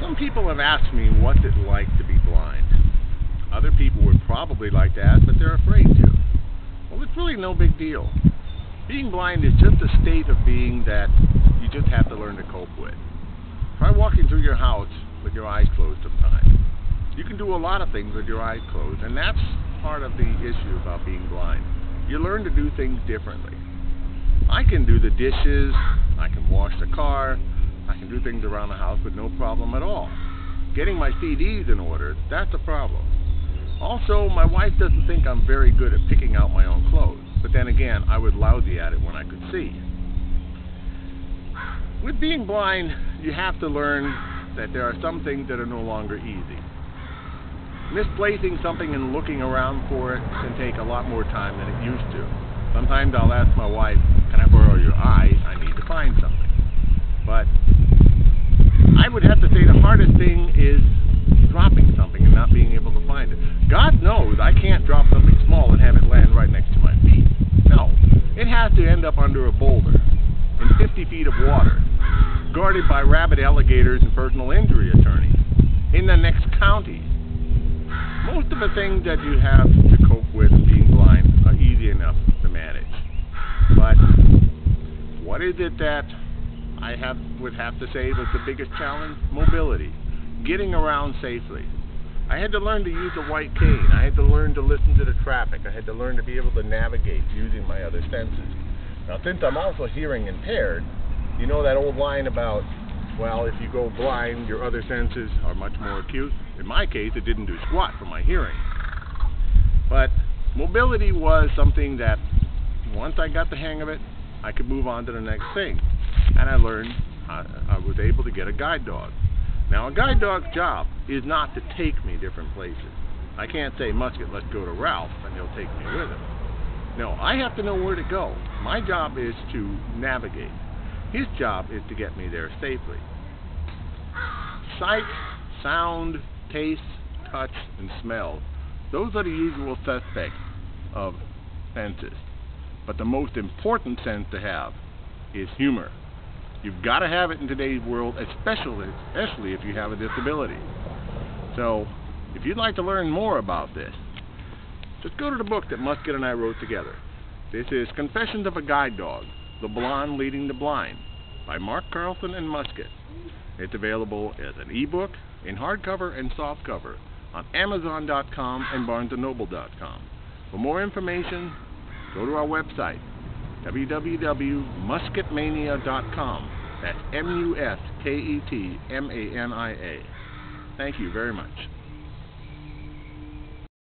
Some people have asked me what's it like to be blind. Other people would probably like to ask, but they're afraid to. Well, it's really no big deal. Being blind is just a state of being that you just have to learn to cope with. Try walking through your house with your eyes closed sometimes. You can do a lot of things with your eyes closed, and that's part of the issue about being blind. You learn to do things differently. I can do the dishes, I can wash the car, I can do things around the house with no problem at all. Getting my CDs in order, that's a problem. Also, my wife doesn't think I'm very good at picking out my own clothes, but then again, I was lousy at it when I could see. With being blind, you have to learn that there are some things that are no longer easy. Misplacing something and looking around for it can take a lot more time than it used to. Sometimes I'll ask my wife, "Can I borrow your eyes? I need to find something." But I would have to say the hardest thing is dropping something and not being able to find it. God knows I can't drop something small and have it land right next to my feet. No, it has to end up under a boulder, in 50 feet of water, guarded by rabid alligators and personal injury attorneys, in the next county. Most of the things that you have to cope with being blind are easy enough to manage. But what is it that would have to say was the biggest challenge? Mobility. Getting around safely. I had to learn to use a white cane. I had to learn to listen to the traffic. I had to learn to be able to navigate using my other senses. Now, since I'm also hearing impaired, you know that old line about, well, if you go blind, your other senses are much more acute? In my case, it didn't do squat for my hearing. But mobility was something that, once I got the hang of it, I could move on to the next thing. And I learned I was able to get a guide dog. Now, a guide dog's job is not to take me different places. I can't say, "Musket, let's go to Ralph," and he'll take me with him. No, I have to know where to go. My job is to navigate. His job is to get me there safely. Sight, sound, taste, touch, and smell. Those are the usual suspects of senses. But the most important sense to have is humor. You've got to have it in today's world, especially if you have a disability. So, if you'd like to learn more about this, just go to the book that Musket and I wrote together. This is Confessions of a Guide Dog, The Blonde Leading the Blind, by Mark Carlson and Musket. It's available as an ebook, in hardcover and softcover, on Amazon.com and BarnesandNoble.com. For more information, go to our website, www.musketmania.com. That's MUSKETMANIA. Thank you very much.